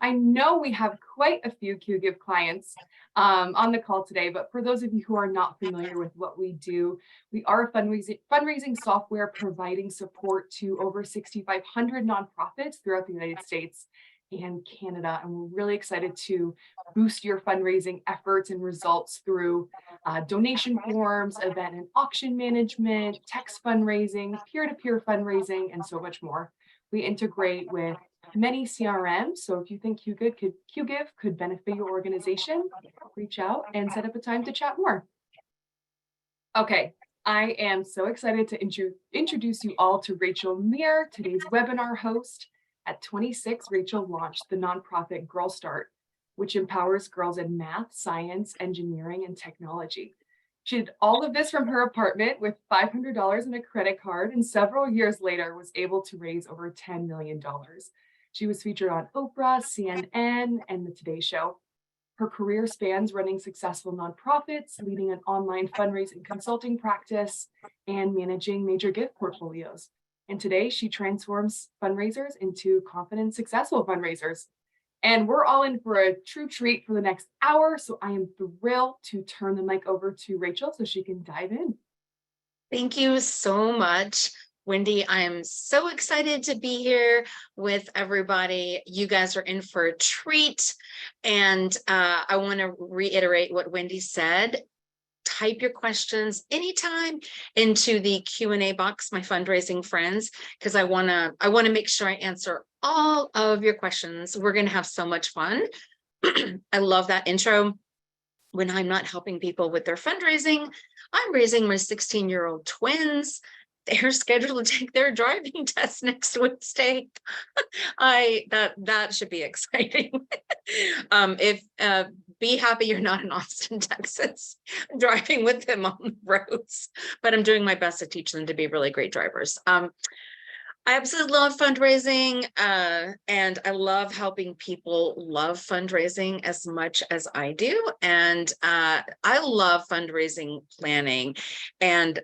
I know we have quite a few QGIve clients on the call today, but for those of you who are not familiar with what we do, we are a fundraising software providing support to over 6,500 nonprofits throughout the United States and Canada. And we're really excited to boost your fundraising efforts and results through donation forms, event and auction management, text fundraising, peer-to-peer fundraising, and so much more. We integrate with many CRMs. So if you think QGIve could benefit your organization, reach out and set up a time to chat more. Okay, I am so excited to introduce you all to Rachel Meir, today's webinar host. At 26, Rachel launched the nonprofit Girl Start, which empowers girls in math, science, engineering, and technology. She did all of this from her apartment with $500 in a credit card, and several years later was able to raise over $10 million. She was featured on Oprah, CNN, and The Today Show. Her career spans running successful nonprofits, leading an online fundraising consulting practice, and managing major gift portfolios. And today she transforms fundraisers into confident, successful fundraisers. And we're all in for a true treat for the next hour. So I am thrilled to turn the mic over to Rachel so she can dive in. Thank you so much, Wendy. I am so excited to be here with everybody. You guys are in for a treat. And I want to reiterate what Wendy said. Type your questions anytime into the Q&A box, my fundraising friends, because I want to make sure I answer all of your questions. We're going to have so much fun. I love that intro. When I'm not helping people with their fundraising, I'm raising my 16-year-old twins. They're scheduled to take their driving test next Wednesday. That should be exciting. Be happy you're not in Austin, Texas, driving with them on the roads, but I'm doing my best to teach them to be really great drivers. I absolutely love fundraising, and I love helping people love fundraising as much as I do. And I love fundraising planning, and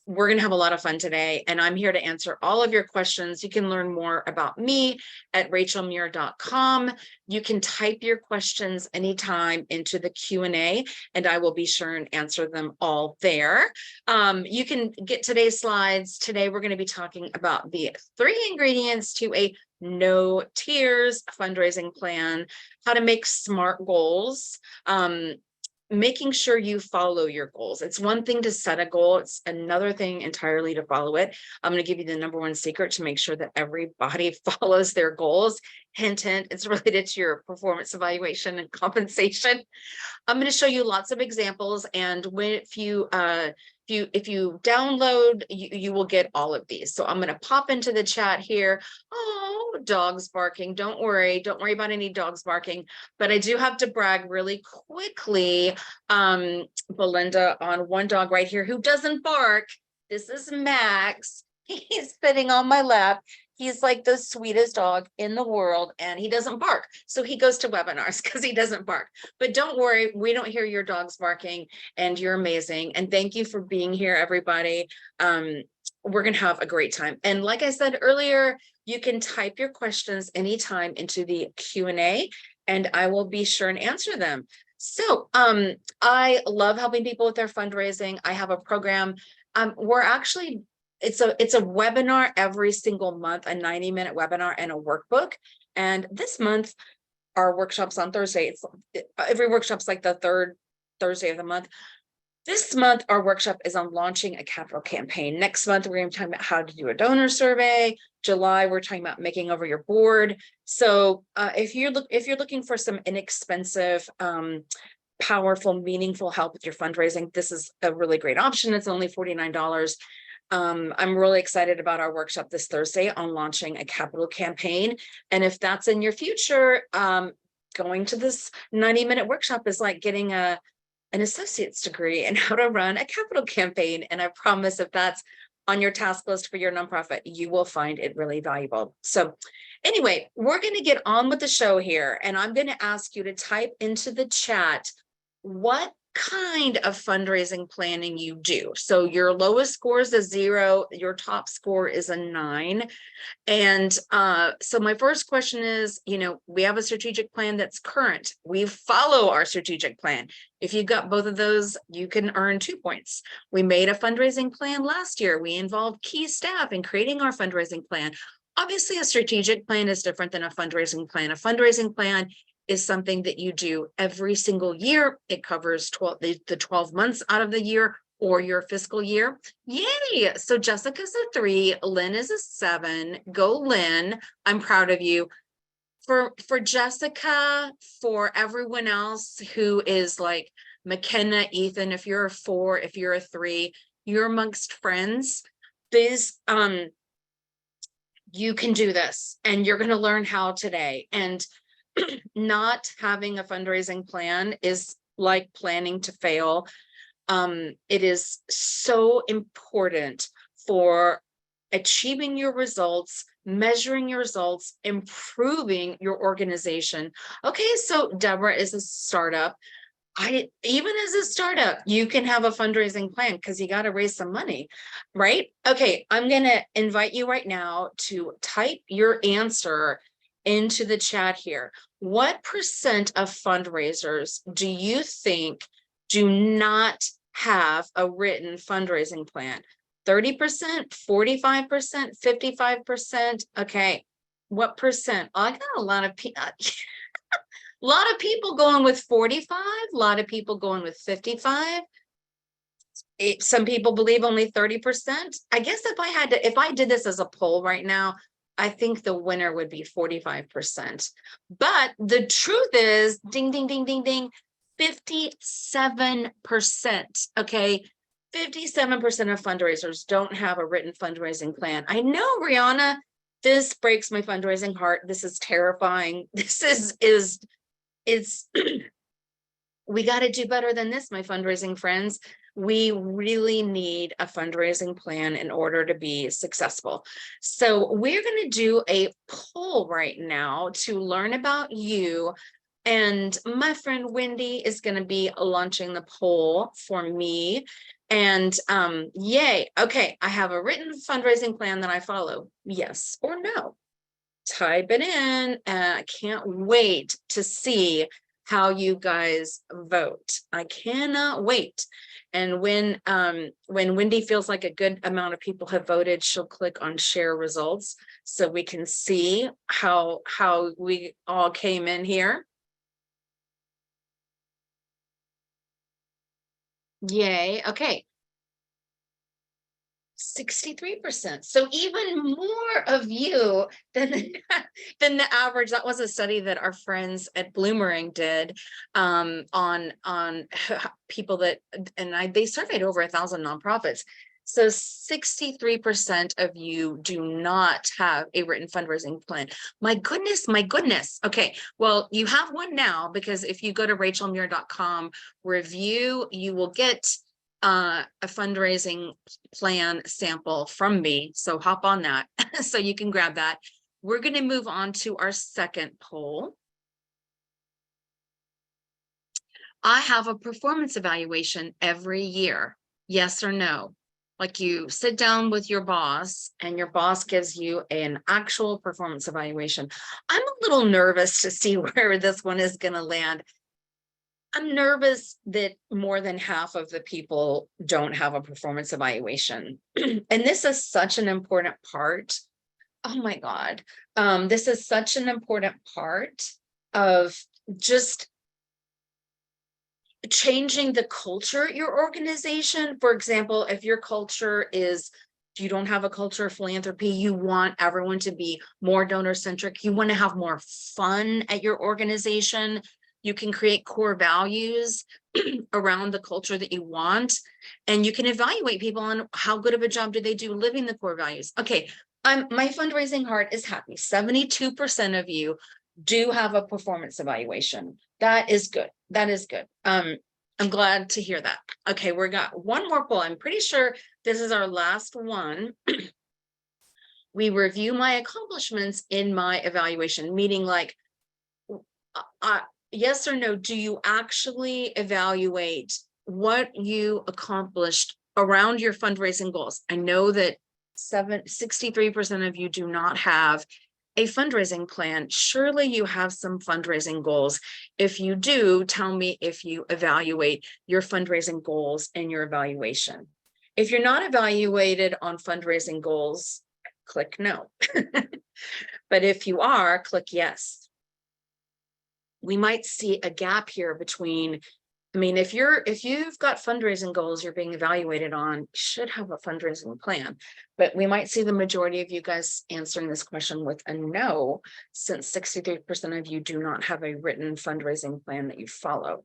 we're going to have a lot of fun today, and I'm here to answer all of your questions. You can learn more about me at rachelmeir.com. You can type your questions anytime into the Q&A, and I will be sure and answer them all there. You can get today's slides. Today, we're going to be talking about the 3 ingredients to a no tears fundraising plan, how to make smart goals, making sure you follow your goals. It's one thing to set a goal. It's another thing entirely to follow it. I'm going to give you the number 1 secret to make sure that everybody follows their goals. Hint, hint, it's related to your performance evaluation and compensation. I'm going to show you lots of examples. And if you download, you will get all of these. So I'm going to pop into the chat here. Oh, dogs barking. Don't worry about any dogs barking. But I do have to brag really quickly, Belinda, on one dog right here who doesn't bark. This is Max. He's sitting on my lap. He's like the sweetest dog in the world, and he doesn't bark. So he goes to webinars because he doesn't bark. But don't worry, we don't hear your dogs barking, and you're amazing. And thank you for being here, everybody. We're going to have a great time. And like I said earlier, you can type your questions anytime into the Q&A, and I will be sure and answer them. So I love helping people with their fundraising. I have a program. It's a webinar every single month, a 90-minute webinar and a workbook. And this month, our workshop's on Thursday. Every workshop's like the 3rd Thursday of the month. This month, our workshop is on launching a capital campaign. Next month, we're going to be talking about how to do a donor survey. July, we're talking about making over your board. So if you're looking for some inexpensive, powerful, meaningful help with your fundraising, this is a really great option. It's only $49. I'm really excited about our workshop this Thursday on launching a capital campaign. And if that's in your future, going to this 90-minute workshop is like getting an associate's degree in how to run a capital campaign. And I promise if that's on your task list for your nonprofit, you will find it really valuable. So anyway, we're going to get on with the show here. And I'm going to ask you to type into the chat, what kind of fundraising planning you do. So your lowest score is a 0, your top score is a 9. And so my first question is, we have a strategic plan that's current. We follow our strategic plan. If you got both of those, you can earn 2 points. We made a fundraising plan last year. We involved key staff in creating our fundraising plan. Obviously, a strategic plan is different than a fundraising plan. A fundraising plan is something that you do every single year. It covers the 12 months out of the year or your fiscal year. Yay! So Jessica's a 3, Lynn is a 7. Go, Lynn. I'm proud of you. For Jessica, for everyone else who is like McKenna, Ethan, if you're a 4, if you're a 3, you're amongst friends. You can do this, and you're going to learn how today. And not having a fundraising plan is like planning to fail. It is so important for achieving your results, measuring your results, improving your organization. Okay, so Deborah is a startup. Even as a startup, you can have a fundraising plan because you got to raise some money, right? Okay, I'm going to invite you right now to type your answer into the chat here. What percent of fundraisers do you think do not have a written fundraising plan? 30%, 45%, 55%? Okay, what percent? I got a lot of people. A lot of people going with 45, a lot of people going with 55. Some people believe only 30%. I guess if I did this as a poll right now, I think the winner would be 45%. But the truth is, ding, ding, ding, ding, ding, 57%. Okay. 57% of fundraisers don't have a written fundraising plan. I know, Rihanna, this breaks my fundraising heart. This is terrifying. This is we got to do better than this, my fundraising friends. We really need a fundraising plan in order to be successful. So we're going to do a poll right now to learn about you. And my friend Wendy is going to be launching the poll for me. And yay. Okay, I have a written fundraising plan that I follow. Yes or no? Type it in. I can't wait to see how you guys vote. I cannot wait. And when Wendy feels like a good amount of people have voted, she'll click on share results so we can see how we all came in here. Yay. Okay. 63%. So even more of you than the average. That was a study that our friends at Bloomerang did on people that, and they surveyed over 1,000 nonprofits. So 63% of you do not have a written fundraising plan. My goodness, my goodness. Okay, well, you have one now, because if you go to rachelmuir.com review, you will get a fundraising plan sample from me. So hop on that so you can grab that. We're going to move on to our second poll. I have a performance evaluation every year. Yes or no? Like, you sit down with your boss and your boss gives you an actual performance evaluation. I'm a little nervous to see where this one is going to land. I'm nervous that more than half of the people don't have a performance evaluation. And this is such an important part. Oh my God. This is such an important part of just changing the culture at your organization. For example, if your culture is, you don't have a culture of philanthropy, you want everyone to be more donor centric, you want to have more fun at your organization, you can create core values around the culture that you want, and you can evaluate people on how good of a job do they do living the core values. Okay, my fundraising heart is happy. 72% of you do have a performance evaluation. That is good. That is good. I'm glad to hear that. Okay, we got one more poll. I'm pretty sure this is our last one. We review my accomplishments in my evaluation, meaning like, yes or no, do you actually evaluate what you accomplished around your fundraising goals. I know that 63% of you do not have a fundraising plan. Surely you have some fundraising goals. If you do, tell me if you evaluate your fundraising goals in your evaluation. If you're not evaluated on fundraising goals, click no. But if you are, click yes. We might see a gap here between, I mean, if you've got fundraising goals you're being evaluated on, you should have a fundraising plan. But we might see the majority of you guys answering this question with a no, since 63% of you do not have a written fundraising plan that you follow.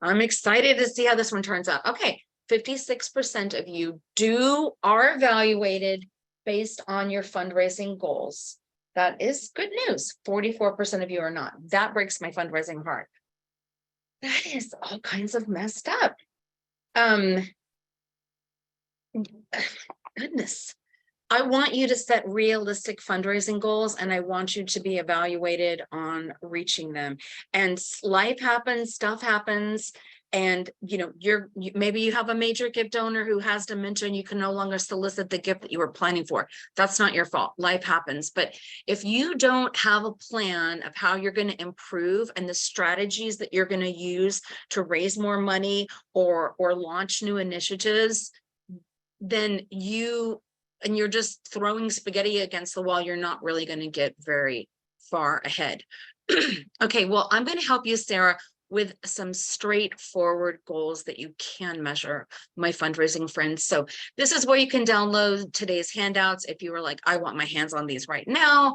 I'm excited to see how this one turns out. Okay, 56% of you are evaluated based on your fundraising goals. That is good news. 44% of you are not. That breaks my fundraising heart. That is all kinds of messed up. Goodness. I want you to set realistic fundraising goals, and I want you to be evaluated on reaching them. And life happens, stuff happens, and maybe you have a major gift donor who has dementia and you can no longer solicit the gift that you were planning for. That's not your fault. Life happens. But if you don't have a plan of how you're going to improve and the strategies that you're going to use to raise more money or launch new initiatives, then you're just throwing spaghetti against the wall, you're not really going to get very far ahead. Okay, well, I'm going to help you, Sarah, with some straightforward goals that you can measure, my fundraising friends. So this is where you can download today's handouts if you were like, I want my hands on these right now.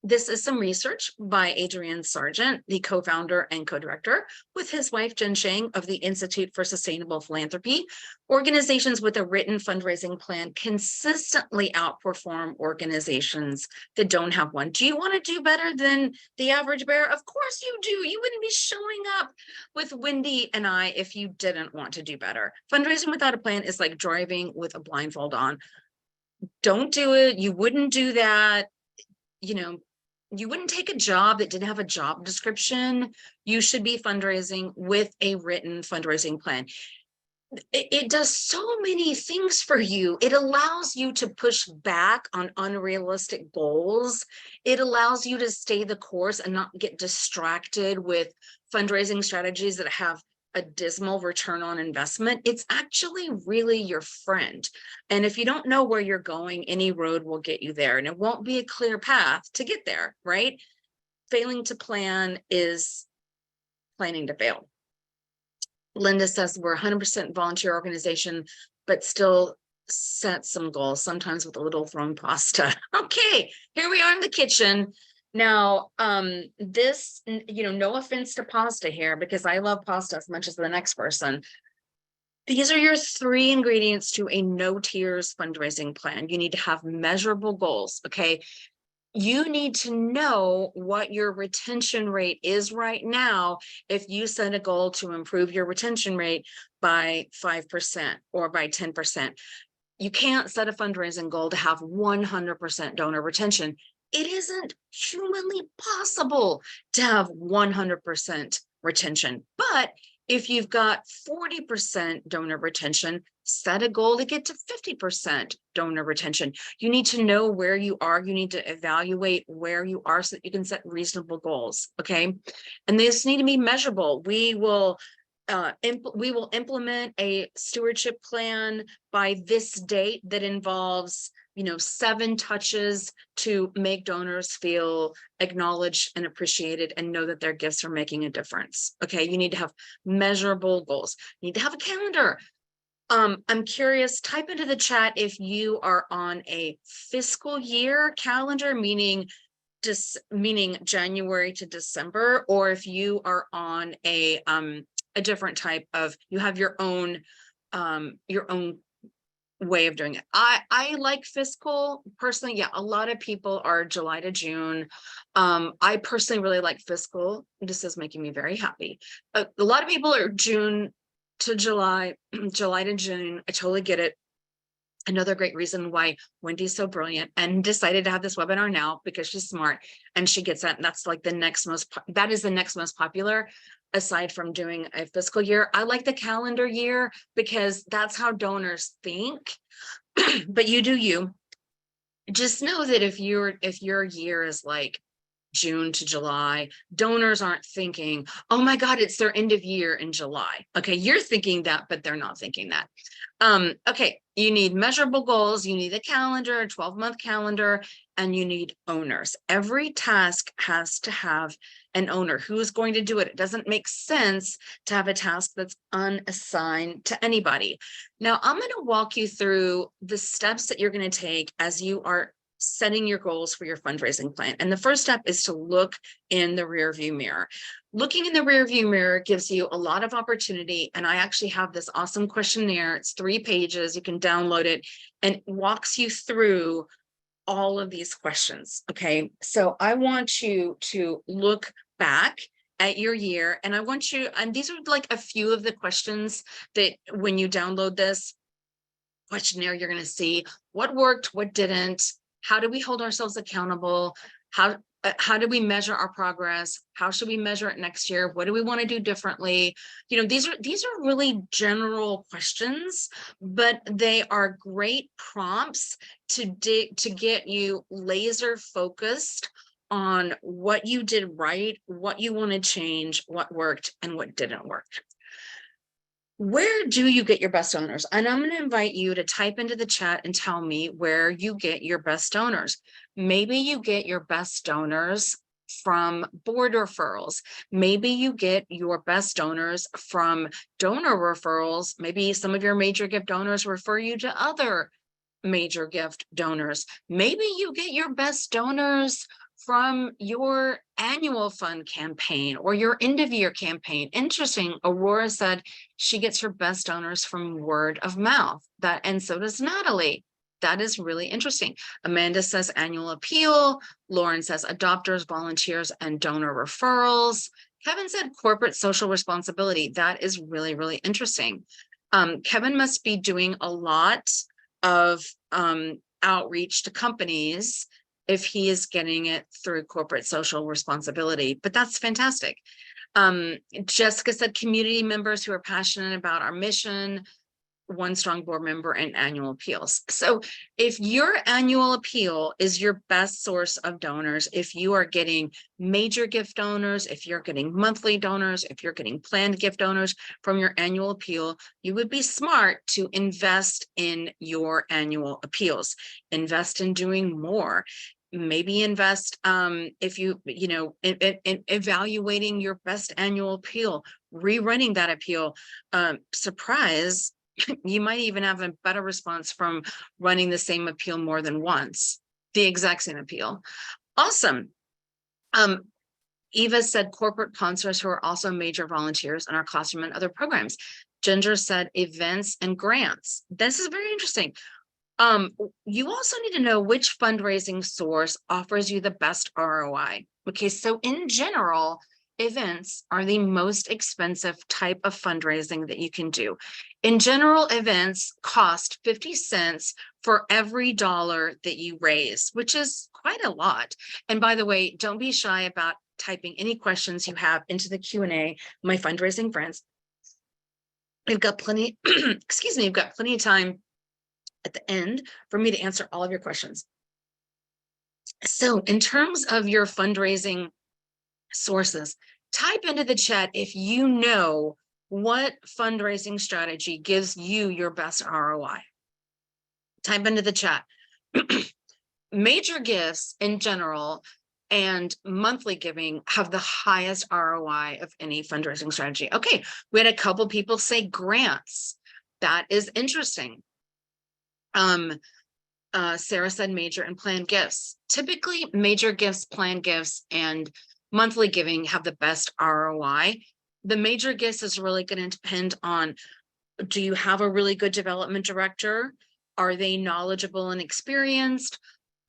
This is some research by Adrian Sargent, the co-founder and co-director, with his wife, Jen Shang, of the Institute for Sustainable Philanthropy. Organizations with a written fundraising plan consistently outperform organizations that don't have one. Do you want to do better than the average bear? Of course you do. You wouldn't be showing up with Wendy and I if you didn't want to do better. Fundraising without a plan is like driving with a blindfold on. Don't do it. You wouldn't do that. You wouldn't take a job that didn't have a job description. You should be fundraising with a written fundraising plan. It does so many things for you. It allows you to push back on unrealistic goals. It allows you to stay the course and not get distracted with fundraising strategies that have a dismal return on investment. It's actually really your friend. And if you don't know where you're going, any road will get you there, and it won't be a clear path to get there, right? Failing to plan is planning to fail. Linda says we're 100% volunteer organization, but still set some goals, sometimes with a little thrown pasta. Okay, here we are in the kitchen. Now, this, no offense to pasta here, because I love pasta as much as the next person. These are your 3 ingredients to a no tears fundraising plan. You need to have measurable goals, okay? You need to know what your retention rate is right now if you set a goal to improve your retention rate by 5% or by 10%. You can't set a fundraising goal to have 100% donor retention. It isn't humanly possible to have 100% retention. But if you've got 40% donor retention, set a goal to get to 50% donor retention. You need to know where you are. You need to evaluate where you are so that you can set reasonable goals, okay? And these need to be measurable. We will implement a stewardship plan by this date that involves 7 touches to make donors feel acknowledged and appreciated and know that their gifts are making a difference. Okay, you need to have measurable goals. You need to have a calendar. I'm curious, type into the chat if you are on a fiscal year calendar, meaning January to December, or if you are on a different type of, you have your own way of doing it. I like fiscal personally. Yeah, a lot of people are July to June. I personally really like fiscal. This is making me very happy. A lot of people are June to July, July to June. I totally get it. Another great reason why Wendy's so brilliant and decided to have this webinar now, because she's smart and she gets that. And that's like the next most popular. aside from doing a fiscal year. I like the calendar year because that's how donors think, but you do you. Just know that if your year is like June to July, donors aren't thinking, oh my God, it's their end of year in July. Okay, you're thinking that, but they're not thinking that. Okay, you need measurable goals, you need a calendar, a 12-month calendar, and you need owners. Every task has to have an owner who is going to do it. It doesn't make sense to have a task that's unassigned to anybody. Now, I'm going to walk you through the steps that you're going to take as you are setting your goals for your fundraising plan. And the first step is to look in the rear view mirror. Looking in the rear view mirror gives you a lot of opportunity. And I actually have this awesome questionnaire. It's 3 pages. You can download it and it walks you through all of these questions. Okay. So I want you to look back at your year, and I want you, and these are like a few of the questions that when you download this questionnaire, you're going to see what worked, what didn't. How do we hold ourselves accountable? How do we measure our progress? How should we measure it next year? What do we want to do differently? You know, these are really general questions, but they are great prompts to get you laser focused on what you did right, what you want to change, what worked, and what didn't work. Where do you get your best donors? And I'm going to invite you to type into the chat and tell me where you get your best donors. Maybe you get your best donors from board referrals. Maybe you get your best donors from donor referrals. Maybe some of your major gift donors refer you to other major gift donors. Maybe you get your best donors from your annual fund campaign or your end of year campaign. Interesting. Aurora said she gets her best donors from word of mouth. And so does Natalie. That is really interesting. Amanda says annual appeal. Lauren says adopters, volunteers, and donor referrals. Kevin said corporate social responsibility. That is really, really interesting. Kevin must be doing a lot of outreach to companies if he is getting it through corporate social responsibility, but that's fantastic. Jessica said community members who are passionate about our mission, one strong board member, and annual appeals. So if your annual appeal is your best source of donors, if you are getting major gift donors, if you're getting monthly donors, if you're getting planned gift donors from your annual appeal, you would be smart to invest in your annual appeals, invest in doing more. Maybe invest if you know in evaluating your best annual appeal, rerunning that appeal. Surprise, you might even have a better response from running the same appeal more than once, the exact same appeal. Awesome. Eva said corporate sponsors who are also major volunteers in our classroom and other programs. Ginger said events and grants. This is very interesting. You also need to know which fundraising source offers you the best ROI. Okay, so in general, events are the most expensive type of fundraising that you can do. In general, events cost 50 cents for every dollar that you raise, which is quite a lot. And by the way, don't be shy about typing any questions you have into the Q&A, my fundraising friends. We've got plenty, excuse me, we've got plenty of time at the end for me to answer all of your questions. So in terms of your fundraising sources, type into the chat if you know what fundraising strategy gives you your best ROI. Type into the chat. Major gifts in general and monthly giving have the highest ROI of any fundraising strategy. Okay, we had a couple people say grants. That is interesting. Sarah said major and planned gifts. Typically, major gifts, planned gifts, and monthly giving have the best ROI. The major gifts is really going to depend on, do you have a really good development director? Are they knowledgeable and experienced?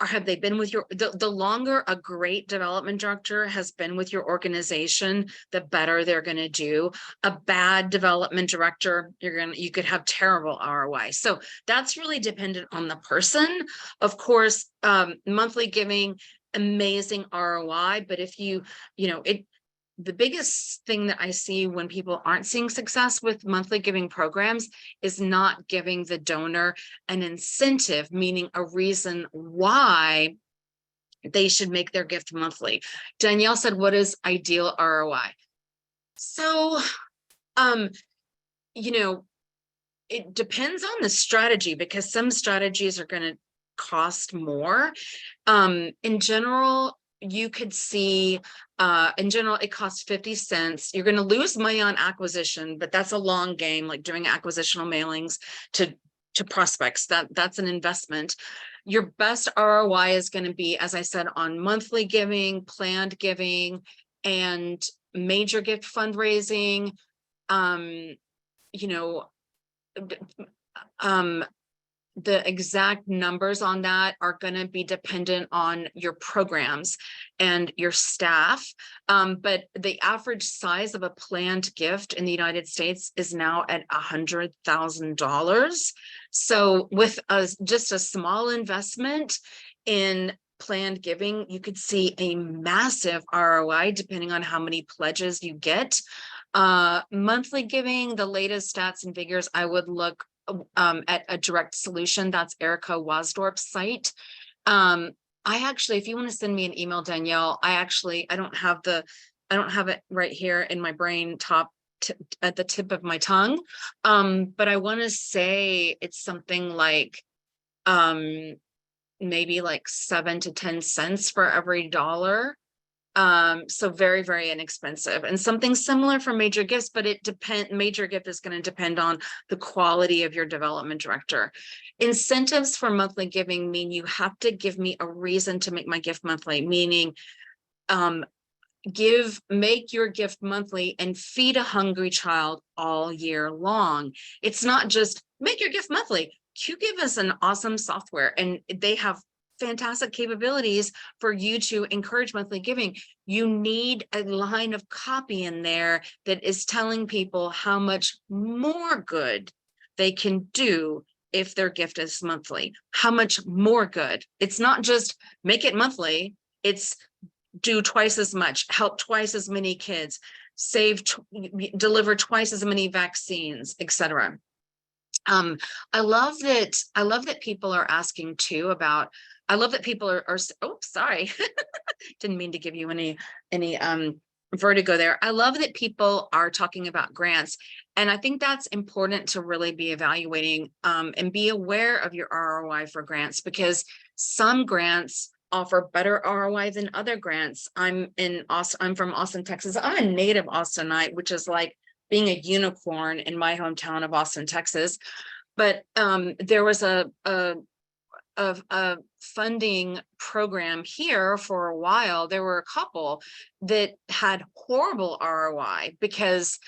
Or have they been with your, the longer a great development director has been with your organization, the better they're going to do. A bad development director, you could have terrible ROI. So that's really dependent on the person. Of course, monthly giving, amazing ROI, but if the biggest thing that I see when people aren't seeing success with monthly giving programs is not giving the donor an incentive, meaning a reason why they should make their gift monthly. Danielle said, what is ideal ROI? So, you know, it depends on the strategy, because some strategies are going to cost more. In general, you could see, in general, it costs 50 cents. You're going to lose money on acquisition, but that's a long game, like doing acquisitional mailings to prospects. That's an investment. Your best ROI is going to be, as I said, on monthly giving, planned giving, and major gift fundraising. You know, the exact numbers on that are going to be dependent on your programs and your staff. But the average size of a planned gift in the United States is now at $100,000. So with just a small investment in planned giving, you could see a massive ROI depending on how many pledges you get. Monthly giving, the latest stats and figures, I would look at a direct solution. That's Erica Wasdorp's site. I actually, if you want to send me an email, Danielle, I don't have it right here in my brain at the tip of my tongue. But I want to say it's something like maybe like 7 to 10 cents for every dollar. So very, very inexpensive, and something similar for major gifts, but major gift is going to depend on the quality of your development director. Incentives for monthly giving mean you have to give me a reason to make my gift monthly, meaning, make your gift monthly and feed a hungry child all year long. It's not just make your gift monthly. QGive is an awesome software, and they have fantastic capabilities for you to encourage monthly giving. You need a line of copy in there that is telling people how much more good they can do if their gift is monthly. How much more good. It's not just make it monthly, it's do twice as much, help twice as many kids, deliver twice as many vaccines, etc. I love that people are asking too about, I love that people are oh, sorry. Didn't mean to give you any vertigo there. I love that people are talking about grants. And I think that's important to really be evaluating and be aware of your ROI for grants, because some grants offer better ROI than other grants. I'm from Austin, Texas. I'm a native Austinite, which is like being a unicorn in my hometown of Austin, Texas. But there was a funding program here for a while. There were a couple that had horrible ROI because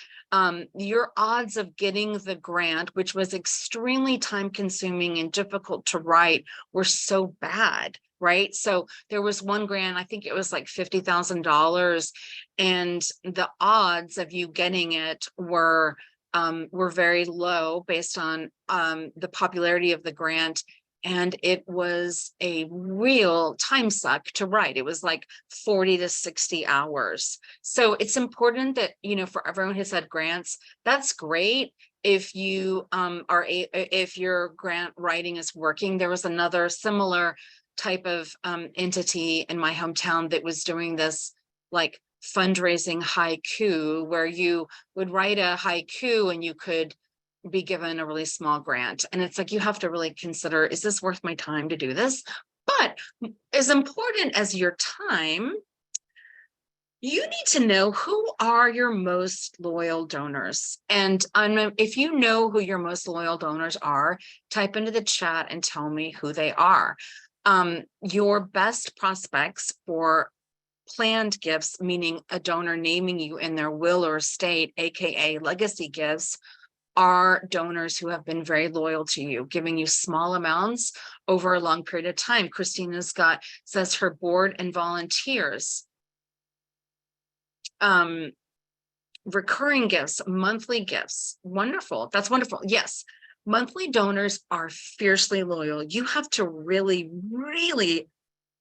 your odds of getting the grant, which was extremely time consuming and difficult to write, were so bad. Right. So there was one grant, I think it was like $50,000, and the odds of you getting it were very low based on the popularity of the grant. And it was a real time suck to write. It was like 40 to 60 hours. So it's important that, for everyone who's had grants, that's great. If you if your grant writing is working. There was another similar type of entity in my hometown that was doing this like fundraising haiku, where you would write a haiku and you could be given a really small grant. And it's like, you have to really consider, is this worth my time to do this? But as important as your time, you need to know who are your most loyal donors. And if you know who your most loyal donors are, type into the chat and tell me who they are. Your best prospects for planned gifts, meaning a donor naming you in their will or estate, aka legacy gifts, are donors who have been very loyal to you, giving you small amounts over a long period of time. Christina's says her board and volunteers. Recurring gifts, monthly gifts. Wonderful. That's wonderful. Yes. Monthly donors are fiercely loyal. You have to really, really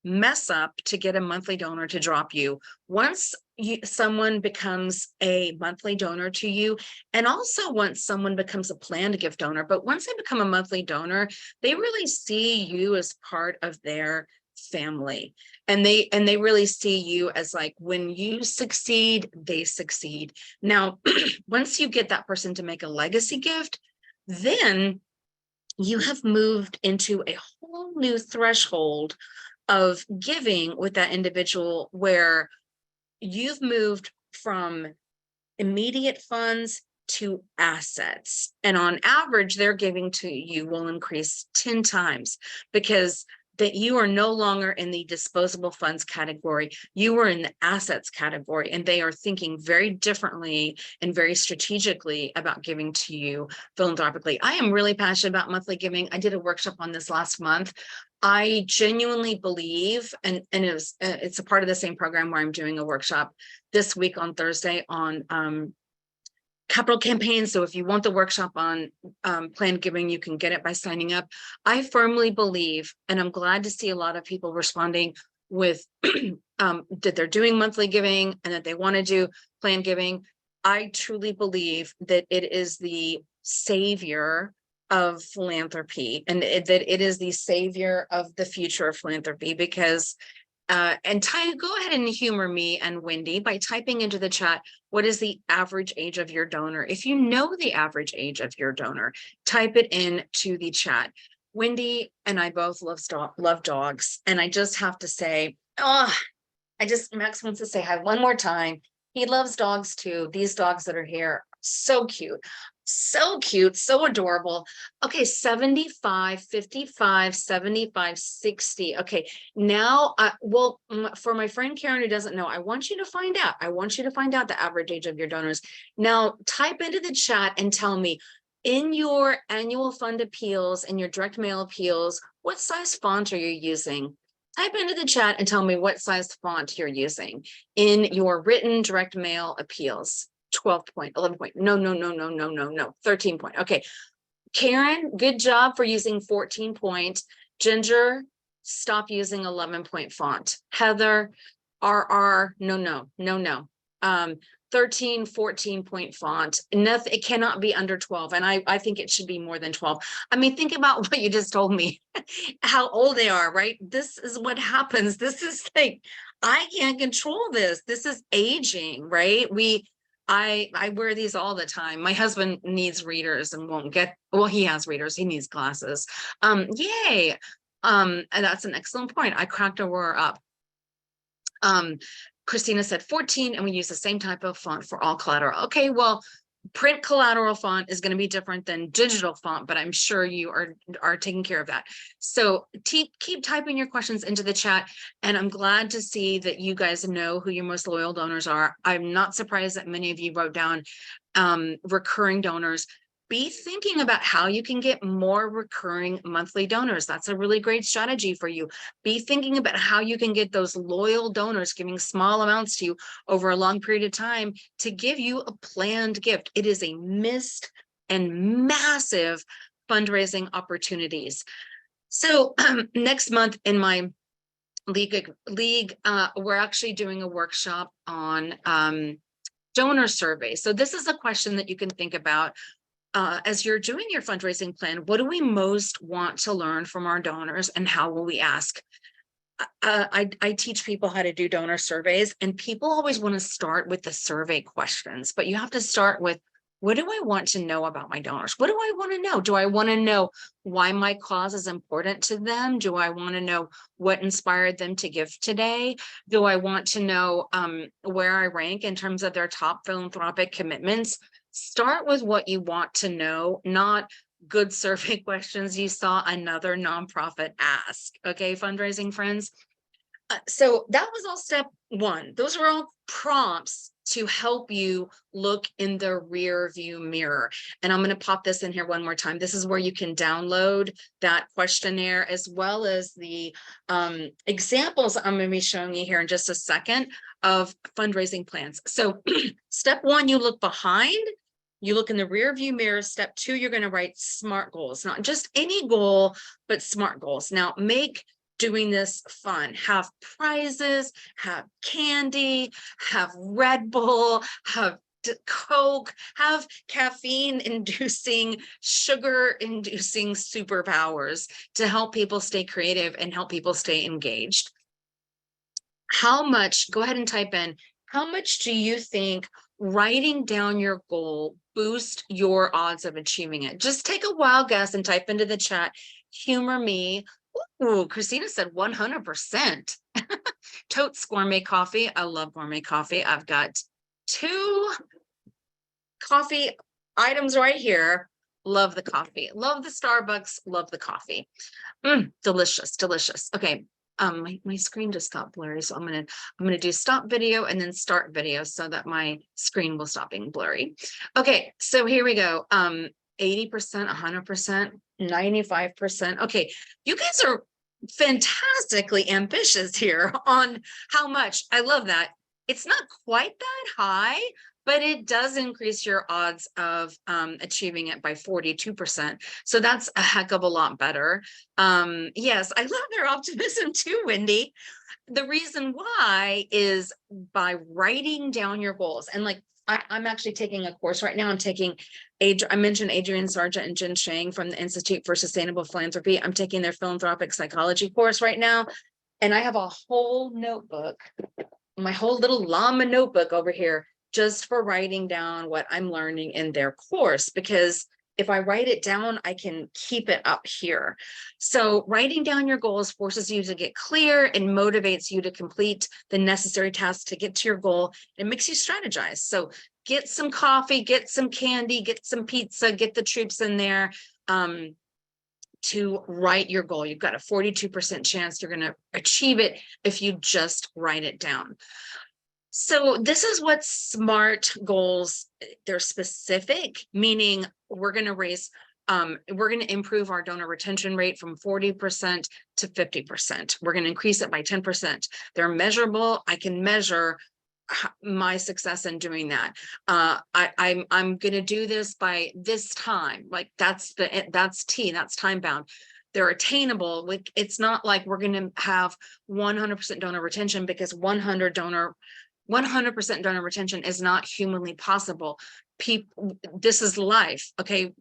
mess up to get a monthly donor to drop you. Once someone becomes a monthly donor to you, and also once someone becomes a planned gift donor, but once they become a monthly donor, they really see you as part of their family. And they really see you as like, when you succeed, they succeed. Now, once you get that person to make a legacy gift, then you have moved into a whole new threshold of giving with that individual, where you've moved from immediate funds to assets. And on average, their giving to you will increase 10 times, because that you are no longer in the disposable funds category, you are in the assets category, and they are thinking very differently and very strategically about giving to you philanthropically. I am really passionate about monthly giving. I did a workshop on this last month. I genuinely believe, and it's a part of the same program where I'm doing a workshop this week on Thursday on capital campaigns. So if you want the workshop on planned giving, you can get it by signing up. I firmly believe, and I'm glad to see a lot of people responding with that they're doing monthly giving and that they want to do planned giving. I truly believe that it is the savior of philanthropy, and that it is the savior of the future of philanthropy, because and Ty, go ahead and humor me and Wendy by typing into the chat, what is the average age of your donor? If you know the average age of your donor, type it in to the chat. Wendy and I both love dogs. And I just have to say, Max wants to say hi one more time. He loves dogs too. These dogs that are here, so cute. So cute, so adorable. Okay, 75, 55, 75, 60. Okay, now, for my friend Karen who doesn't know, I want you to find out. I want you to find out the average age of your donors. Now, type into the chat and tell me, in your annual fund appeals and your direct mail appeals, what size font are you using? Type into the chat and tell me what size font you're using in your written direct mail appeals. 12 point, 11 point, no, 13 point. Okay, Karen, good job for using 14 point. Ginger, stop using 11 point font. Heather, no. 13, 14 point font. Nothing, it cannot be under 12. And I think it should be more than 12. I mean, think about what you just told me, how old they are, right? This is what happens. This is like, I can't control this. This is aging, right? I wear these all the time. My husband needs readers and won't get, well, he has readers, he needs glasses. Yay. And that's an excellent point. I cracked a roar up. Christina said 14, and we use the same type of font for all collateral. Okay, well, print collateral font is going to be different than digital font, but I'm sure you are taking care of that. So keep typing your questions into the chat, and I'm glad to see that you guys know who your most loyal donors are. I'm not surprised that many of you wrote down recurring donors. Be thinking about how you can get more recurring monthly donors. That's a really great strategy for you. Be thinking about how you can get those loyal donors giving small amounts to you over a long period of time to give you a planned gift. It is a missed and massive fundraising opportunities. So next month in my league, we're actually doing a workshop on donor surveys. So this is a question that you can think about as you're doing your fundraising plan. What do we most want to learn from our donors, and how will we ask? I teach people how to do donor surveys, and people always want to start with the survey questions, but you have to start with, what do I want to know about my donors? What do I want to know? Do I want to know why my cause is important to them? Do I want to know what inspired them to give today? Do I want to know where I rank in terms of their top philanthropic commitments? Start with what you want to know, not good survey questions you saw another nonprofit ask. Okay, fundraising friends. So that was all step one. Those are all prompts to help you look in the rear view mirror. And I'm going to pop this in here one more time. This is where you can download that questionnaire, as well as the examples I'm going to be showing you here in just a second of fundraising plans. So step one, you look behind. You look in the rear view mirror. Step two, you're going to write SMART goals, not just any goal, but SMART goals. Now, make doing this fun. Have prizes, have candy, have Red Bull, have Coke, have caffeine inducing, sugar inducing superpowers to help people stay creative and help people stay engaged. How much, go ahead and type in, how much do you think writing down your goal boost your odds of achieving it? Just take a wild guess and type into the chat, humor me. Ooh, Christina said 100%. Totes gourmet coffee. I love gourmet coffee. I've got 2 coffee items right here. Love the coffee. Love the Starbucks. Love the coffee. Delicious, delicious. Okay. My screen just got blurry, so I'm gonna do stop video and then start video so that my screen will stop being blurry. Okay, so here we go. 80%, 100%, 95%. Okay, you guys are fantastically ambitious here on how much. I love that. It's not quite that high, but it does increase your odds of achieving it by 42%. So that's a heck of a lot better. Yes, I love their optimism too, Wendy. The reason why is by writing down your goals. And like, I'm actually taking a course right now. I'm taking, I mentioned Adrian Sargent and Jen Shang from the Institute for Sustainable Philanthropy. I'm taking their philanthropic psychology course right now. And I have a whole notebook, my whole little llama notebook over here, just for writing down what I'm learning in their course, because if I write it down, I can keep it up here. So writing down your goals forces you to get clear and motivates you to complete the necessary tasks to get to your goal. It makes you strategize. So get some coffee, get some candy, get some pizza, get the troops in there to write your goal. You've got a 42% chance you're going to achieve it if you just write it down. So this is what SMART goals, they're specific, meaning we're going to we're going to improve our donor retention rate from 40% to 50%. We're going to increase it by 10%. They're measurable. I can measure my success in doing that. I'm going to do this by this time. Like that's time bound. They're attainable. It's not like we're going to have 100% donor retention, because 100% donor retention is not humanly possible. This is life. Okay.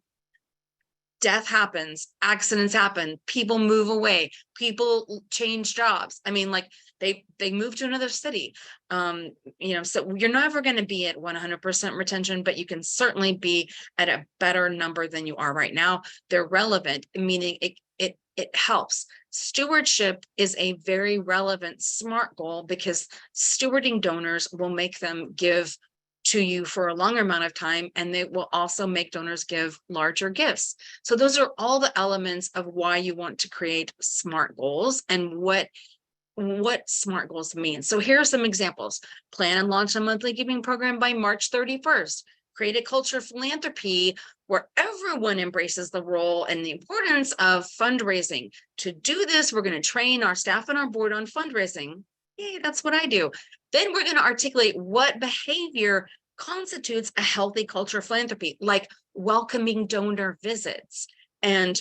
Death happens, accidents happen, people move away, people change jobs. I mean, like they move to another city. So you're never going to be at 100% retention, but you can certainly be at a better number than you are right now. They're relevant, meaning it helps. Stewardship is a very relevant SMART goal, because stewarding donors will make them give to you for a longer amount of time, and they will also make donors give larger gifts. So those are all the elements of why you want to create SMART goals and what SMART goals mean. So here are some examples. Plan and launch a monthly giving program by March 31st. Create a culture of philanthropy where everyone embraces the role and the importance of fundraising. To do this, we're going to train our staff and our board on fundraising. Yay, that's what I do. Then we're going to articulate what behavior constitutes a healthy culture of philanthropy, like welcoming donor visits and,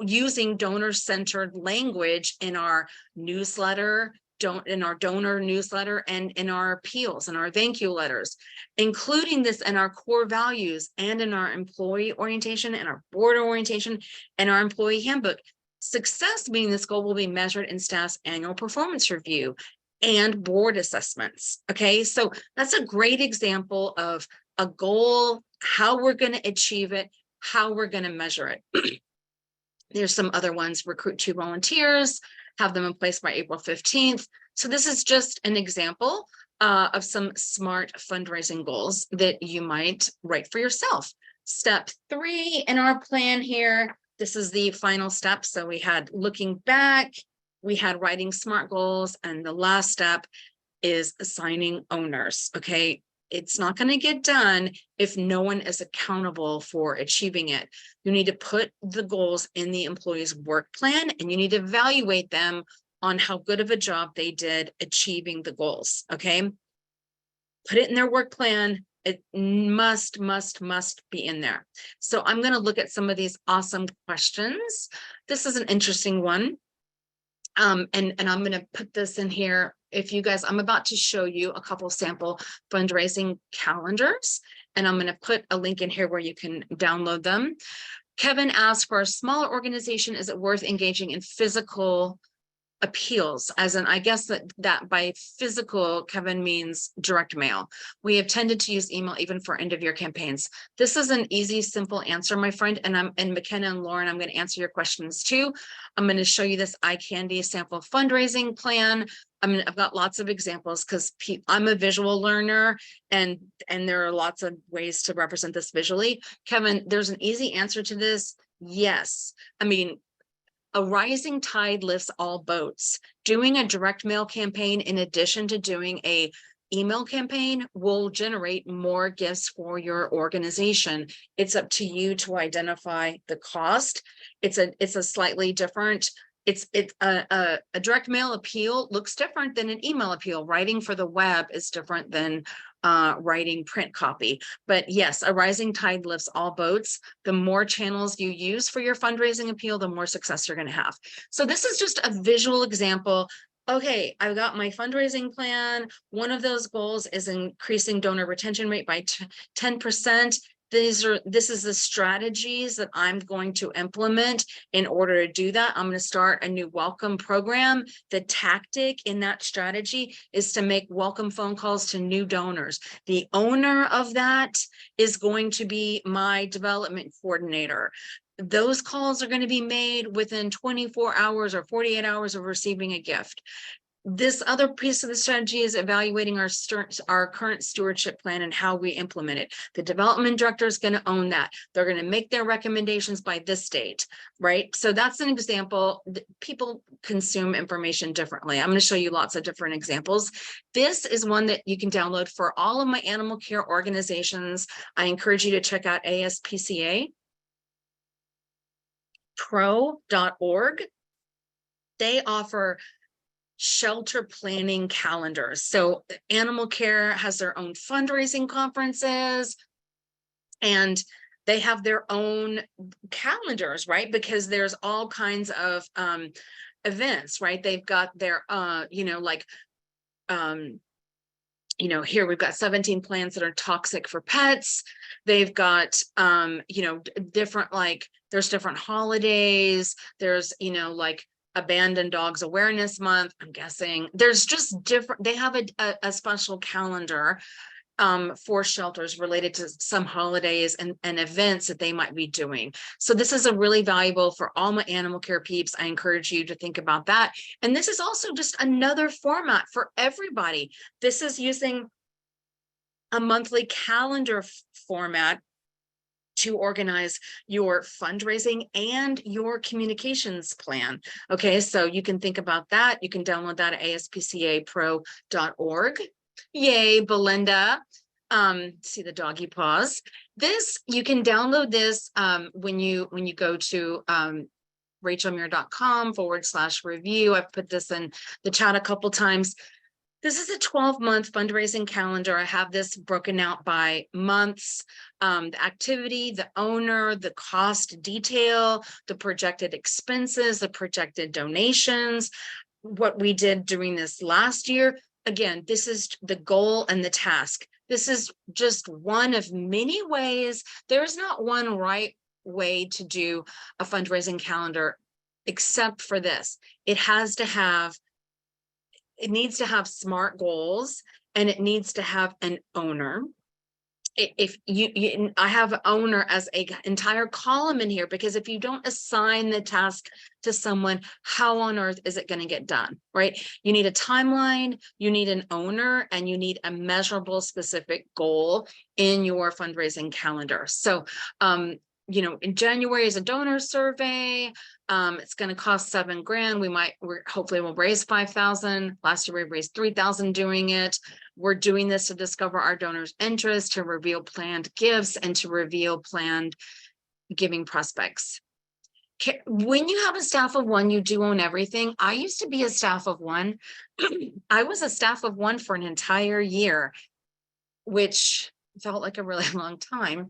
using donor-centered language in our newsletter, in our donor newsletter, and in our appeals and our thank you letters, including this in our core values and in our employee orientation and our board orientation and our employee handbook. Success meaning this goal will be measured in staff's annual performance review and board assessments. Okay, so that's a great example of a goal, how we're going to achieve it, how we're going to measure it. There's some other ones: recruit 2 volunteers, have them in place by April 15th. So this is just an example of some SMART fundraising goals that you might write for yourself. Step 3 in our plan here, this is the final step. So we had looking back, we had writing SMART goals, and the last step is assigning owners. Okay, it's not going to get done if no one is accountable for achieving it. You need to put the goals in the employee's work plan, and you need to evaluate them on how good of a job they did achieving the goals. Okay, put it in their work plan. It must be in there. So I'm going to look at some of these awesome questions. This is an interesting one. And I'm going to put this in here. If you guys, I'm about to show you a couple sample fundraising calendars, and I'm going to put a link in here where you can download them. Kevin asked, for a smaller organization, is it worth engaging in physical appeals? As in, I guess that by physical, Kevin means direct mail. We have tended to use email even for end of year campaigns. This is an easy, simple answer, my friend. And McKenna and Lauren, I'm going to answer your questions too. I'm going to show you this eye candy sample fundraising plan. I've got lots of examples because I'm a visual learner, and there are lots of ways to represent this visually. Kevin, there's an easy answer to this. Yes. I mean, a rising tide lifts all boats. Doing a direct mail campaign in addition to doing a email campaign will generate more gifts for your organization. It's up to you to identify the cost. It's a slightly different, a direct mail appeal looks different than an email appeal. Writing for the web is different than writing print copy. But yes, a rising tide lifts all boats. The more channels you use for your fundraising appeal, the more success you're going to have. So this is just a visual example. Okay, I've got my fundraising plan. One of those goals is increasing donor retention rate by 10%. This is the strategies that I'm going to implement in order to do that. I'm going to start a new welcome program. The tactic in that strategy is to make welcome phone calls to new donors. The owner of that is going to be my development coordinator. Those calls are going to be made within 24 hours or 48 hours of receiving a gift. This other piece of the strategy is evaluating our current stewardship plan and how we implement it. The development director is going to own that. They're going to make their recommendations by this date, right? So that's an example. People consume information differently. I'm going to show you lots of different examples. This is one that you can download for all of my animal care organizations. I encourage you to check out ASPCA pro.org. They offer shelter planning calendars. So animal care has their own fundraising conferences, and they have their own calendars, right? Because there's all kinds of events, right? They've got their, here we've got 17 plants that are toxic for pets. They've got, different, like there's different holidays. There's, like Abandoned Dogs Awareness Month. I'm guessing there's just different, they have a special calendar for shelters related to some holidays and events that they might be doing. So this is a really valuable for all my animal care peeps. I encourage you to think about that. And this is also just another format for everybody. This is using a monthly calendar format to organize your fundraising and your communications plan. Okay, so you can think about that. You can download that at aspcapro.org. Yay, Belinda. See the doggy paws. This, you can download this when you go to rachelmuir.com/review. I've put this in the chat a couple times. This is a 12-month fundraising calendar. I have this broken out by months, the activity, the owner, the cost detail, the projected expenses, the projected donations, what we did during this last year. Again, this is the goal and the task. This is just one of many ways. There's not one right way to do a fundraising calendar, except for this. It needs to have SMART goals, and it needs to have an owner. If I have owner as an entire column in here, because if you don't assign the task to someone, how on earth is it going to get done, right? You need a timeline, you need an owner, and you need a measurable specific goal in your fundraising calendar. So, in January is a donor survey. It's going to cost $7,000. Hopefully we'll raise 5,000. Last year we raised 3,000 doing it. We're doing this to discover our donors' interest, to reveal planned gifts, and to reveal planned giving prospects. When you have a staff of one, you do own everything. I used to be a staff of one. I was a staff of one for an entire year, which felt like a really long time.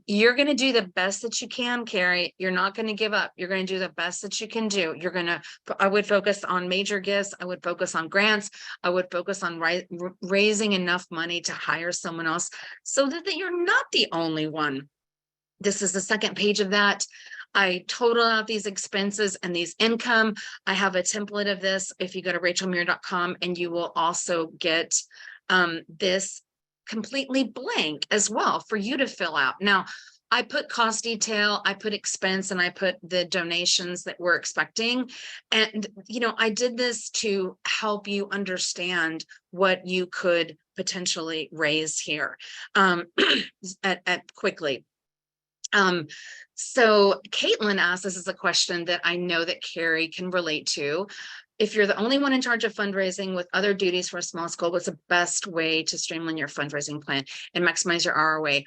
You're going to do the best that you can, Carrie. You're not going to give up. You're going to do the best that you can do. I would focus on major gifts. I would focus on grants. I would focus on raising enough money to hire someone else so that you're not the only one. This is the second page of that. I total out these expenses and these income. I have a template of this if you go to rachelmuir.com, and you will also get this completely blank as well for you to fill out. Now, I put cost detail, I put expense, and I put the donations that we're expecting. And, I did this to help you understand what you could potentially raise here quickly. So Caitlin asked, this is a question that I know that Carrie can relate to. If you're the only one in charge of fundraising with other duties for a small school, what's the best way to streamline your fundraising plan and maximize your ROI?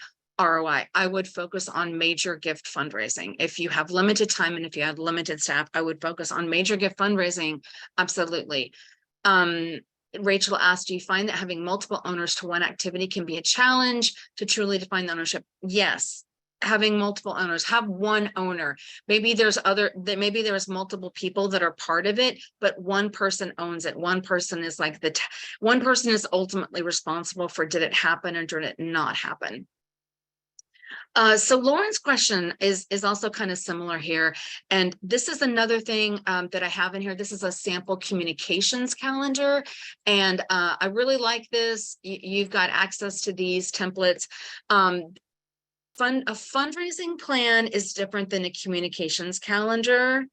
I would focus on major gift fundraising. If you have limited time and if you have limited staff, I would focus on major gift fundraising. Absolutely. Rachel asked, do you find that having multiple owners to one activity can be a challenge to truly define the ownership? Yes. Having multiple owners, have one owner. Maybe there's multiple people that are part of it, but one person owns it. One person is like one person is ultimately responsible for, did it happen or did it not happen? So Lauren's question is also kind of similar here. And this is another thing that I have in here. This is a sample communications calendar. And I really like this. You've got access to these templates. A fundraising plan is different than a communications calendar.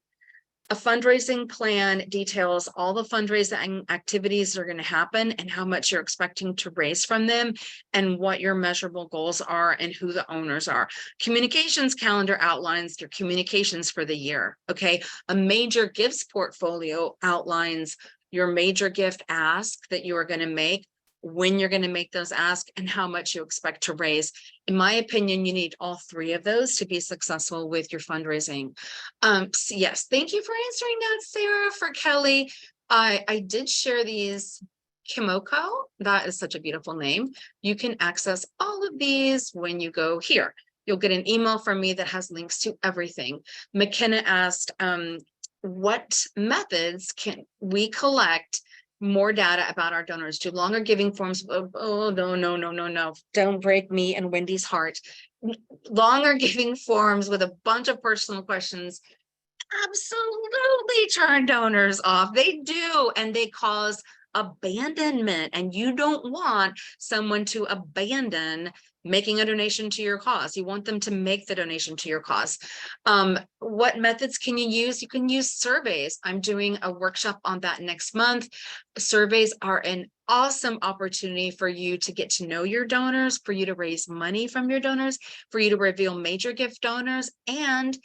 A fundraising plan details all the fundraising activities that are going to happen and how much you're expecting to raise from them and what your measurable goals are and who the owners are. Communications calendar outlines your communications for the year. Okay. A major gifts portfolio outlines your major gift ask that you are going to make, when you're going to make those asks, and how much you expect to raise. In my opinion, you need all three of those to be successful with your fundraising. So yes, thank you for answering that, Sarah. For Kelly, I did share these. Kimoko, that is such a beautiful name. You can access all of these when you go here. You'll get an email from me that has links to everything. McKenna asked, what methods can we collect more data about our donors? Do longer giving forms? Oh, no. Don't break me and Wendy's heart. Longer giving forms with a bunch of personal questions absolutely turn donors off. They do, and they cause abandonment. And you don't want someone to abandon making a donation to your cause. You want them to make the donation to your cause. What methods can you use? You can use surveys. I'm doing a workshop on that next month. Surveys are an awesome opportunity for you to get to know your donors, for you to raise money from your donors, for you to reveal major gift donors and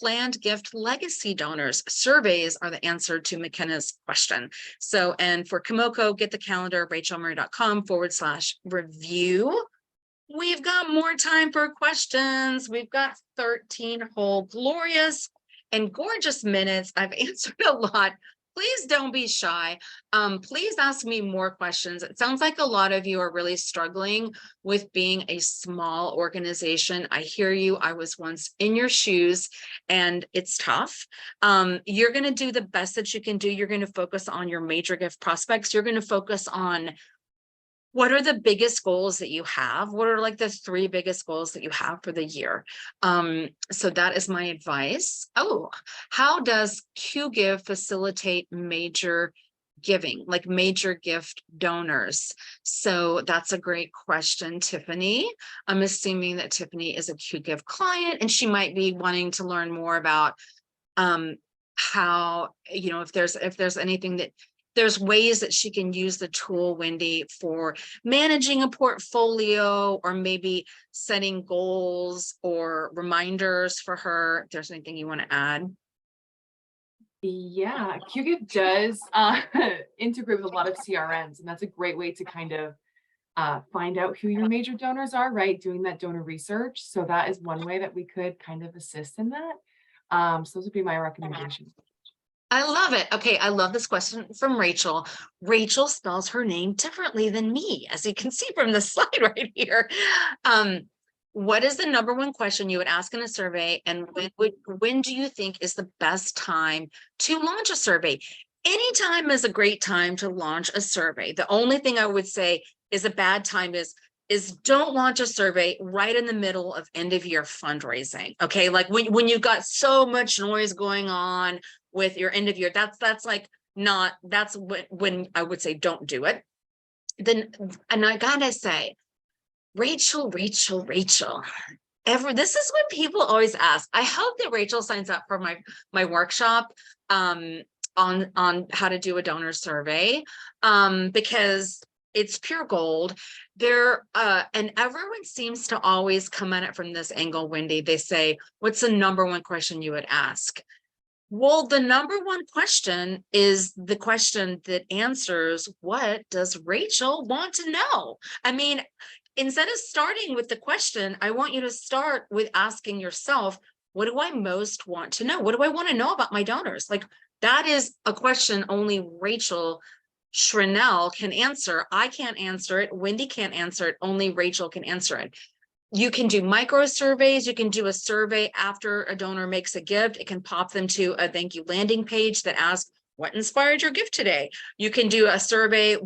planned gift legacy donors. Surveys are the answer to McKenna's question. So, and for Kimoko, get the calendar, rachelmuir.com/review. We've got more time for questions. We've got 13 whole glorious and gorgeous minutes. I've answered a lot. Please don't be shy. Please ask me more questions. It sounds like a lot of you are really struggling with being a small organization. I hear you. I was once in your shoes and it's tough. You're going to do the best that you can do. You're going to focus on your major gift prospects. You're going to focus on what are the biggest goals that you have? What are like the 3 biggest goals that you have for the year? So that is my advice. Oh, how does QGive facilitate major giving, like major gift donors? So that's a great question, Tiffany. I'm assuming that Tiffany is a QGive client and she might be wanting to learn more about how, if there's anything that there's ways that she can use the tool, Wendy, for managing a portfolio or maybe setting goals or reminders for her. If there's anything you want to add. Yeah, QGIF does integrate with a lot of CRMs, and that's a great way to kind of find out who your major donors are, right? Doing that donor research. So that is one way that we could kind of assist in that. So those would be my recommendations. I love it. Okay, I love this question from Rachel. Rachel spells her name differently than me, as you can see from the slide right here. what is the number one question you would ask in a survey? And when do you think is the best time to launch a survey? Anytime is a great time to launch a survey. The only thing I would say is a bad time is don't launch a survey right in the middle of end of year fundraising. Okay. Like when you've got so much noise going on with your end of year, that's like not, that's when I would say don't do it. Then, and I gotta say, Rachel, this is what people always ask. I hope that Rachel signs up for my workshop on how to do a donor survey, because it's pure gold. And everyone seems to always come at it from this angle, Wendy. They say, what's the number one question you would ask? Well, the number one question is the question that answers, what does Rachel want to know? I mean, instead of starting with the question, I want you to start with asking yourself, what do I most want to know? What do I want to know about my donors? Like, that is a question only Rachel Schrinell can answer. I can't answer it. Wendy can't answer it. Only Rachel can answer it. You can do micro surveys. You can do a survey after a donor makes a gift. It can pop them to a thank you landing page that asks, what inspired your gift today? You can do a survey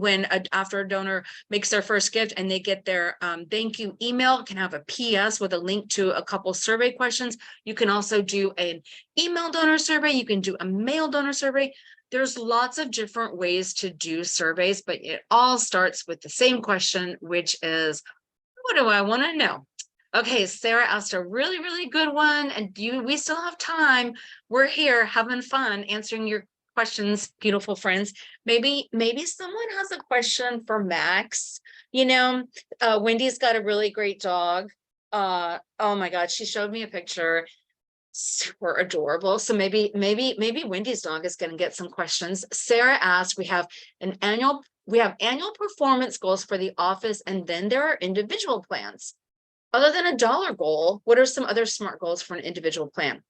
after a donor makes their first gift and they get their thank you email. It can have a PS with a link to a couple survey questions. You can also do an email donor survey. You can do a mail donor survey. There's lots of different ways to do surveys, but it all starts with the same question, which is, what do I want to know? Okay, Sarah asked a really, really good one, and we still have time. We're here having fun answering your questions, beautiful friends. Maybe someone has a question for Max. Wendy's got a really great dog. Oh my God, she showed me a picture. Super adorable. So maybe Wendy's dog is going to get some questions. Sarah asked, we have annual performance goals for the office, and then there are individual plans. Other than a dollar goal, what are some other SMART goals for an individual plan?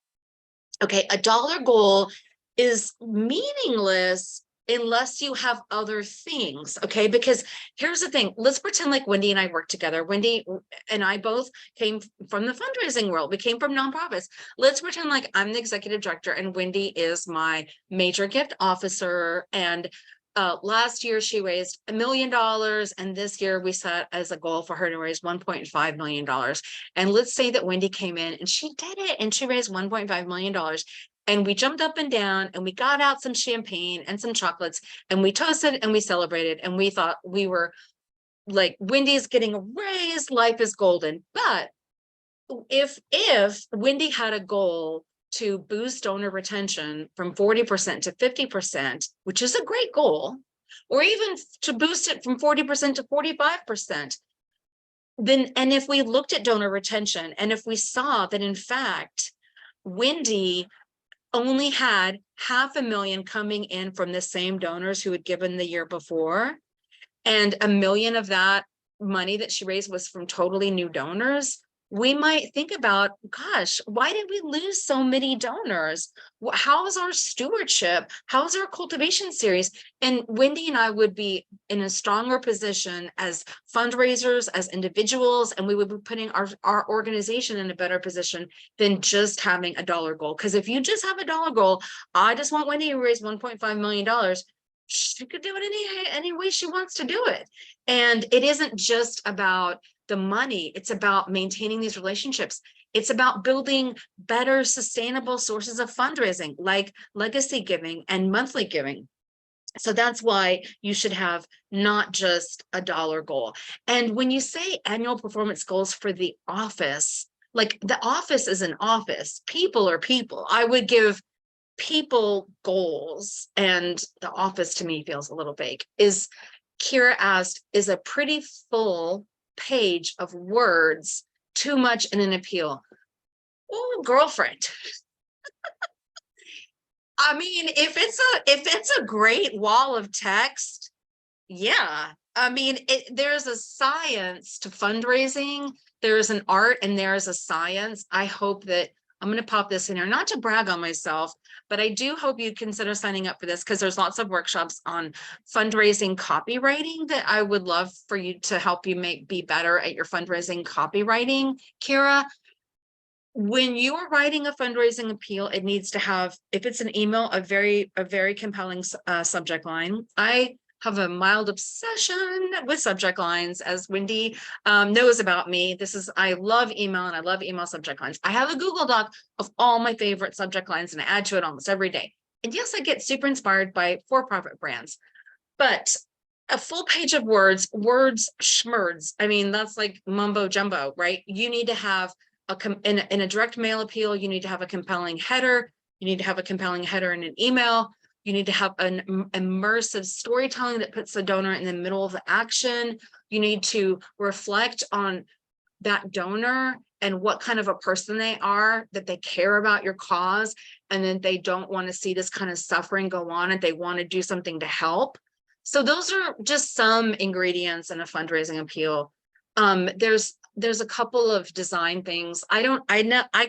Okay, a dollar goal is meaningless unless you have other things, okay? Because here's the thing, let's pretend like Wendy and I work together. Wendy and I both came from the fundraising world. We came from nonprofits. Let's pretend like I'm the executive director and Wendy is my major gift officer. And last year she raised $1 million, and this year we set as a goal for her to raise $1.5 million. And let's say that Wendy came in and she did it, and she raised $1.5 million. And we jumped up and down and we got out some champagne and some chocolates and we toasted and we celebrated, and we thought we were like, Wendy's getting a raise, life is golden. But if Wendy had a goal to boost donor retention from 40% to 50%, which is a great goal, or even to boost it from 40% to 45%, then, and if we looked at donor retention and if we saw that in fact, Wendy only had $500,000 coming in from the same donors who had given the year before, and $1 million of that money that she raised was from totally new donors, we might think about, gosh, why did we lose so many donors? How's our stewardship? How's our cultivation series? And Wendy and I would be in a stronger position as fundraisers, as individuals, and we would be putting our organization in a better position than just having a dollar goal. Because if you just have a dollar goal, I just want Wendy to raise $1.5 million. She could do it any way she wants to do it. And it isn't just about the money, it's about maintaining these relationships. It's about building better sustainable sources of fundraising, like legacy giving and monthly giving. So that's why you should have not just a dollar goal. And when you say annual performance goals for the office, like the office is an office, people are people. I would give people goals, and the office to me feels a little vague. Kira asked, is a pretty full page of words too much in an appeal? Oh, girlfriend. I mean, if it's a great wall of text, yeah. I mean, there's a science to fundraising. There's an art and there's a science. I hope that I'm going to pop this in here, not to brag on myself, but I do hope you consider signing up for this, because there's lots of workshops on fundraising copywriting that I would love for you to help you be better at your fundraising copywriting, Kira. When you are writing a fundraising appeal, it needs to have, if it's an email, a very compelling subject line. I have a mild obsession with subject lines, as Wendy knows about me. I love email, and I love email subject lines. I have a Google Doc of all my favorite subject lines, and I add to it almost every day. And yes, I get super inspired by for-profit brands, but a full page of words schmerds. I mean, that's like mumbo jumbo, right? You need to have in a direct mail appeal, you need to have a compelling header. You need to have a compelling header in an email. You need to have an immersive storytelling that puts the donor in the middle of the action. You need to reflect on that donor and what kind of a person they are, that they care about your cause, and then they don't want to see this kind of suffering go on, and they want to do something to help. So those are just some ingredients in a fundraising appeal. There's a couple of design things. I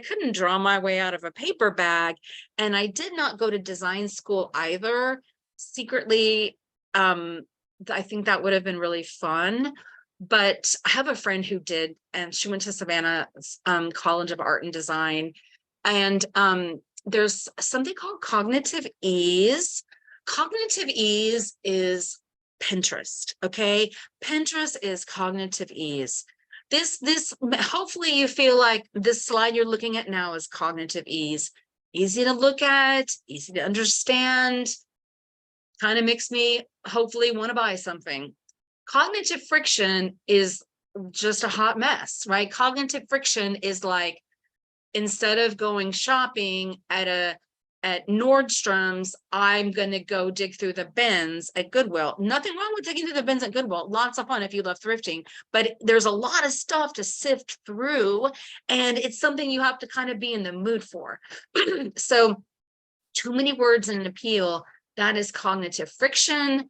couldn't draw my way out of a paper bag, and I did not go to design school either. Secretly, I think that would have been really fun. But I have a friend who did, and she went to Savannah College of Art and Design. And there's something called cognitive ease. Cognitive ease is Pinterest, okay? Pinterest is cognitive ease. This hopefully you feel like this slide you're looking at now is cognitive ease. Easy to look at, easy to understand, kind of makes me hopefully want to buy something. Cognitive friction is just a hot mess, right? Cognitive friction is like, instead of going shopping at Nordstrom's, I'm going to go dig through the bins at Goodwill. Nothing wrong with digging through the bins at Goodwill. Lots of fun if you love thrifting, but there's a lot of stuff to sift through, and it's something you have to kind of be in the mood for. So too many words in an appeal, that is cognitive friction.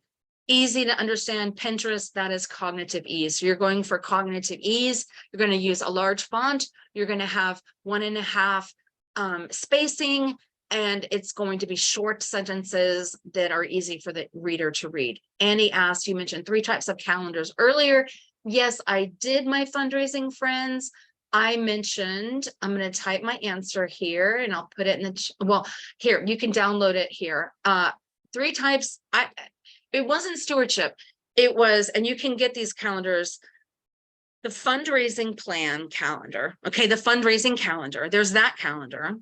Easy to understand Pinterest, that is cognitive ease. So you're going for cognitive ease. You're going to use a large font. You're going to have 1.5 spacing, and it's going to be short sentences that are easy for the reader to read. Annie asked, you mentioned 3 types of calendars earlier. Yes, I did, my fundraising friends. I mentioned, I'm going to type my answer here, and I'll put it in the, well, here, you can download it here. 3 types. It wasn't stewardship. It was, and you can get these calendars, the fundraising plan calendar. Okay, the fundraising calendar. There's that calendar.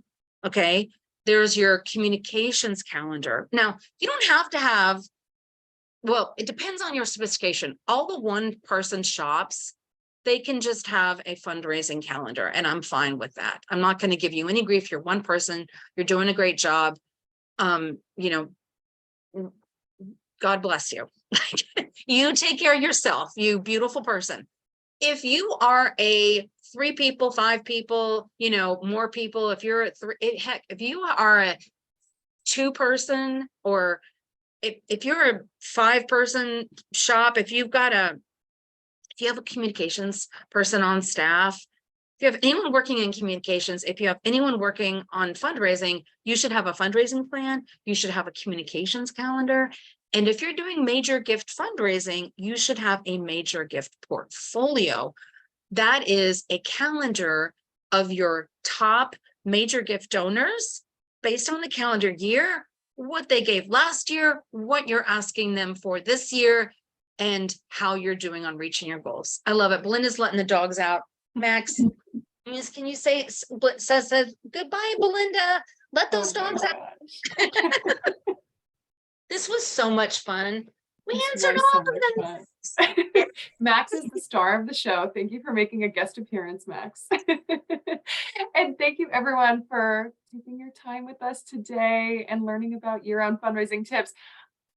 Okay, there's your communications calendar. Now, you don't have to have, well, it depends on your sophistication. All the one-person shops, they can just have a fundraising calendar, and I'm fine with that. I'm not going to give you any grief. You're one person. You're doing a great job. You know, God bless you. You take care of yourself, you beautiful person. If you are a 3 people, 5 people, you know, more people, if you're at 3, heck, if you are a 2-person, or if you're a 5-person shop, if you have a communications person on staff, if you have anyone working in communications, if you have anyone working on fundraising, you should have a fundraising plan. You should have a communications calendar. And if you're doing major gift fundraising, you should have a major gift portfolio. That is a calendar of your top major gift donors based on the calendar year, what they gave last year, what you're asking them for this year, and how you're doing on reaching your goals. I love it. Belinda's letting the dogs out. Max, can you say, says goodbye, Belinda? Let those dogs out. This was so much fun. We answered all of them. Max is the star of the show. Thank you for making a guest appearance, Max. And thank you everyone for taking your time with us today and learning about year-round fundraising tips.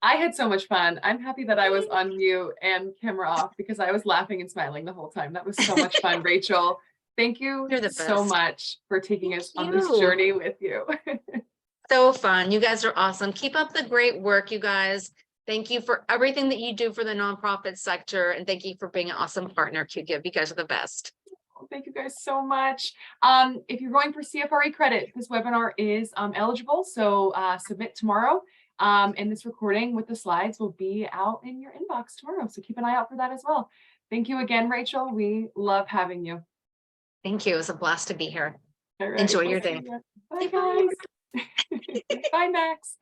I had so much fun. I'm happy that I was on mute and camera off, because I was laughing and smiling the whole time. That was so much fun, Rachel. Thank you so much for taking us on this journey with you. So fun. You guys are awesome. Keep up the great work, you guys. Thank you for everything that you do for the nonprofit sector. And thank you for being an awesome partner, QGIve. You guys are the best. Thank you guys so much. If you're going for CFRE credit, this webinar is eligible, so submit tomorrow. And this recording with the slides will be out in your inbox tomorrow, so keep an eye out for that as well. Thank you again, Rachel. We love having you. Thank you. It was a blast to be here. All right, Enjoy we'll your see day. ya. Bye, guys. Bye, Max.